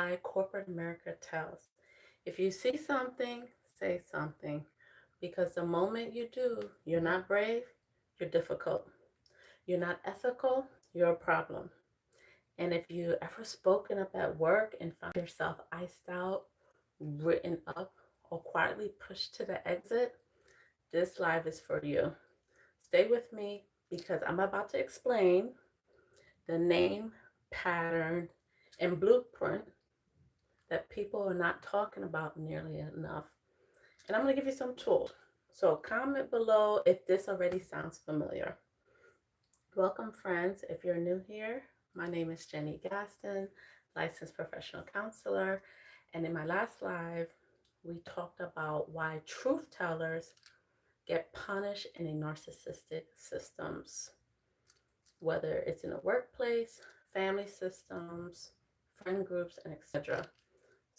why corporate America tells. If you see something, say something. Because the moment you do, you're not brave, you're difficult. You're not ethical, you're a problem. And if you ever spoken up at work and found yourself iced out, written up, or quietly pushed to the exit, this live is for you. Stay with me because I'm about to explain the name, pattern, and blueprint that people are not talking about nearly enough. And I'm going to give you some tools. So comment below if this already sounds familiar. Welcome, friends. If you're new here, my name is Jenny Gaston, licensed professional counselor. And in my last live, we talked about why truth tellers get punished in a narcissistic systems, whether it's in a workplace, family systems, friend groups, and etc.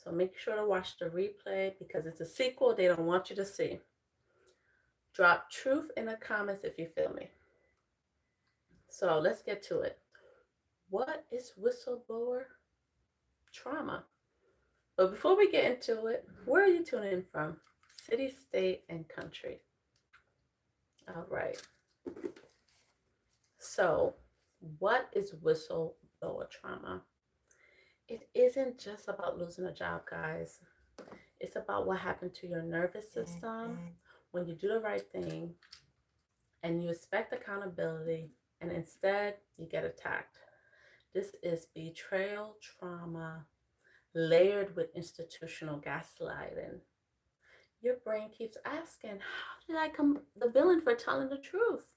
So make sure to watch the replay because it's a sequel they don't want you to see. Drop truth in the comments if you feel me. So let's get to it. What is whistleblower trauma? But before we get into it, where are you tuning in from? City, state, and country. All right. So what is whistleblower trauma? It isn't just about losing a job, guys. It's about what happened to your nervous system when you do the right thing and you expect accountability and instead you get attacked. This is betrayal trauma layered with institutional gaslighting. Your brain keeps asking, how did I come the villain for telling the truth?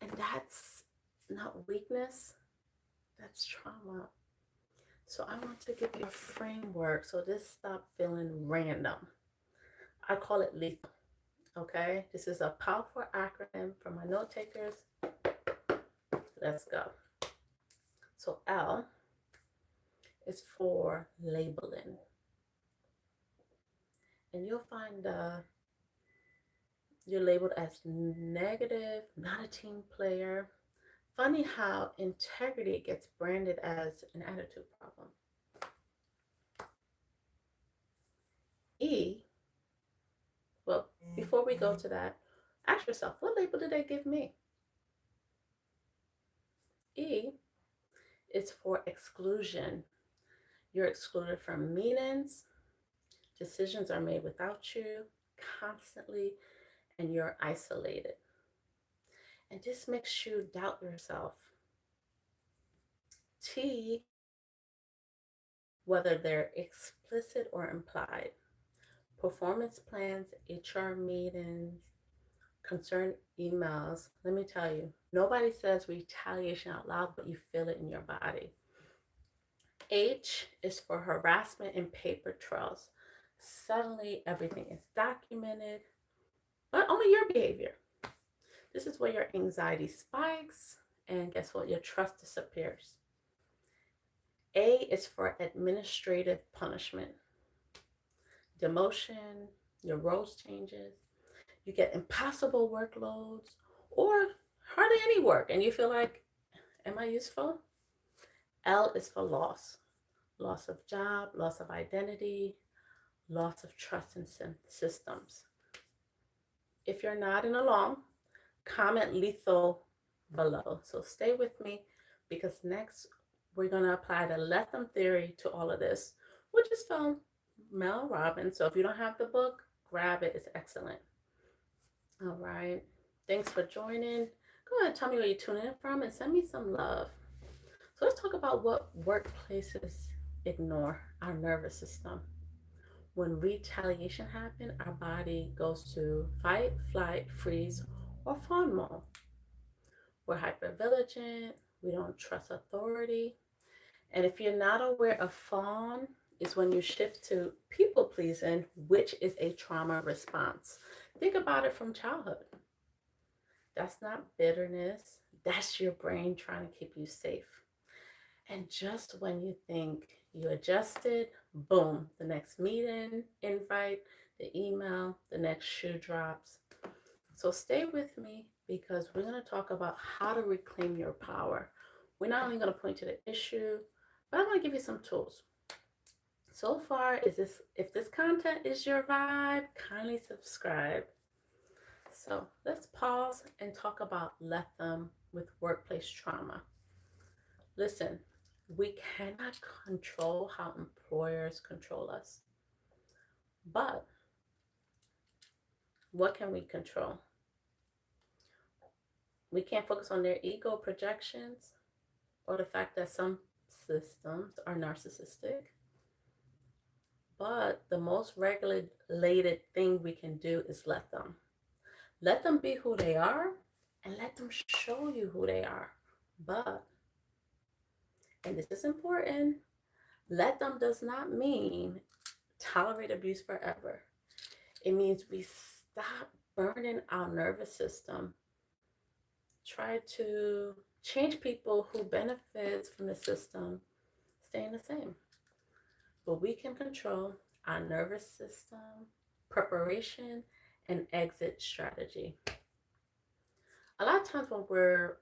And that's not weakness, that's trauma. So I want to give you a framework so this stop feeling random. I call it lethal. Okay, this is a powerful acronym for my note takers. Let's go. So L is for labeling. And you'll find you're labeled as negative, not a team player. Funny how integrity gets branded as an attitude problem. E, well, before we go to that, ask yourself, what label did they give me? E is for exclusion. You're excluded from meetings, decisions are made without you constantly, and you're isolated. And this makes you doubt yourself. T, whether they're explicit or implied. Performance plans, HR meetings, concern emails. Let me tell you, nobody says retaliation out loud, but you feel it in your body. H is for harassment and paper trails. Suddenly everything is documented, but only your behavior. This is where your anxiety spikes, and guess what? Your trust disappears. A is for administrative punishment. Demotion, your roles changes, you get impossible workloads or hardly any work, and you feel like, am I useful? L is for loss. Loss of job, loss of identity, loss of trust in systems. If you're nodding along, comment lethal below. So stay with me because next we're going to apply the Let-Them theory to all of this, which is from Mel Robbins. So if you don't have the book, grab it. It's excellent. All right. Thanks for joining. Go ahead and tell me where you're tuning in from and send me some love. So let's talk about what workplaces ignore, our nervous system. When retaliation happens, our body goes to fight, flight, freeze, or fawn mode. We're hypervigilant. We don't trust authority. And if you're not aware of fawn, is when you shift to people pleasing, which is a trauma response. Think about it from childhood. That's not bitterness. That's your brain trying to keep you safe. And just when you think you adjusted, boom, the next meeting, invite, the email, the next shoe drops. So stay with me because we're going to talk about how to reclaim your power. We're not only going to point to the issue, but I'm going to give you some tools. So far, if this content is your vibe, kindly subscribe. So let's pause and talk about let them with workplace trauma. Listen, we cannot control how employers control us, but what can we control? We can't focus on their ego projections or the fact that some systems are narcissistic. But the most regulated thing we can do is let them. Let them be who they are and let them show you who they are. But, and this is important, let them does not mean tolerate abuse forever. It means we stop burning our nervous system, try to change people who benefits from the system staying the same. But we can control our nervous system, preparation, and exit strategy. A lot of times when we're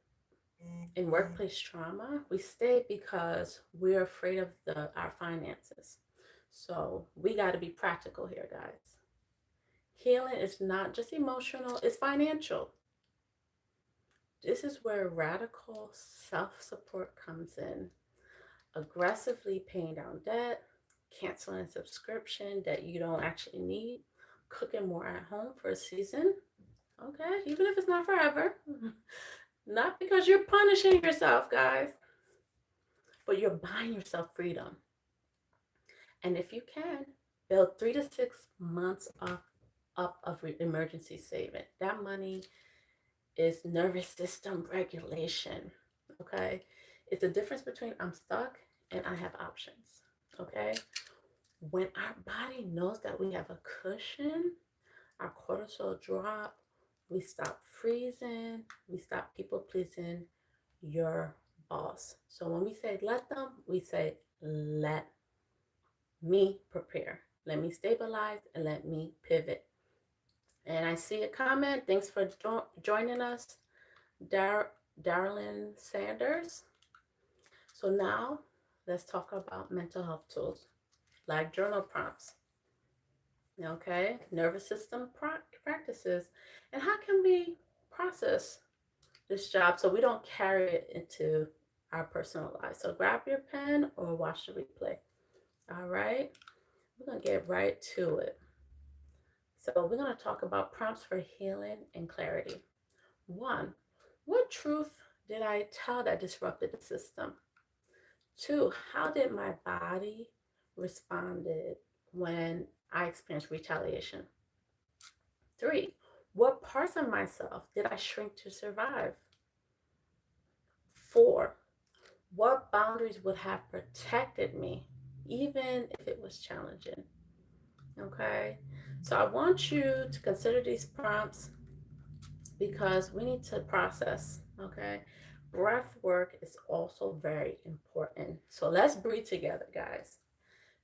in workplace trauma, we stay because we're afraid of our finances. So we got to be practical here, guys. Healing is not just emotional, it's financial. This is where radical self-support comes in. Aggressively paying down debt, canceling a subscription that you don't actually need, cooking more at home for a season, okay, even if it's not forever. Not because you're punishing yourself, guys, but you're buying yourself freedom. And if you can, build 3 to 6 months up of emergency saving. That money is nervous system regulation, okay? It's the difference between I'm stuck and I have options, okay? When our body knows that we have a cushion, our cortisol drop, we stop freezing, we stop people pleasing your boss. So when we say let them, we say let me prepare, let me stabilize, and let me pivot. And I see a comment. Thanks for joining us, Darlene Sanders. So now let's talk about mental health tools like journal prompts, okay, nervous system practices, and how can we process this job so we don't carry it into our personal lives. So grab your pen or watch the replay. All right, we're gonna get right to it. So we're gonna talk about prompts for healing and clarity. 1, what truth did I tell that disrupted the system? 2, how did my body responded when I experienced retaliation? 3, what parts of myself did I shrink to survive? 4, what boundaries would have protected me, even if it was challenging? Okay, so I want you to consider these prompts because we need to process, okay? Breath work is also very important. So let's breathe together, guys.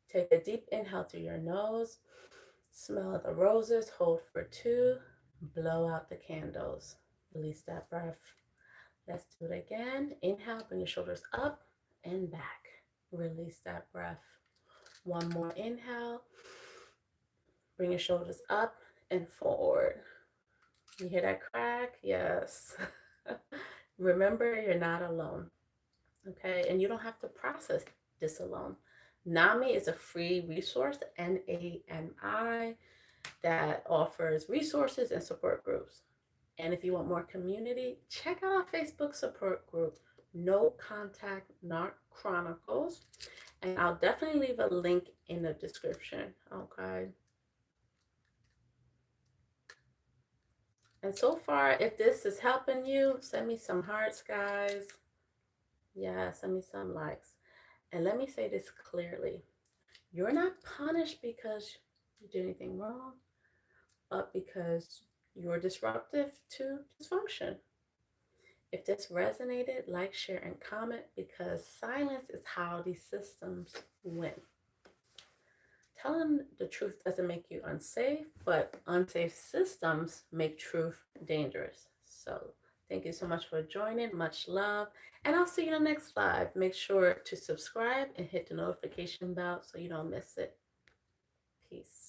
Take a deep inhale through your nose, smell the roses, hold for 2, blow out the candles, release that breath. Let's do it again. Inhale, bring your shoulders up and back. Release that breath. One more inhale. Bring your shoulders up and forward. You hear that crack? Yes. Remember, you're not alone. Okay, and you don't have to process this alone. NAMI is a free resource, NAMI, that offers resources and support groups. And if you want more community, check out our Facebook support group, No Contact Narc Chronicles. And I'll definitely leave a link in the description, okay? And so far, if this is helping you, send me some hearts, guys. Yeah, send me some likes. And let me say this clearly. You're not punished because you did anything wrong, but because you're disruptive to dysfunction. If this resonated, like, share, and comment because silence is how these systems win. Telling the truth doesn't make you unsafe, but unsafe systems make truth dangerous. So Thank you so much for joining. Much love. And I'll see you in the next live. Make sure to subscribe and hit the notification bell so you don't miss it. Peace.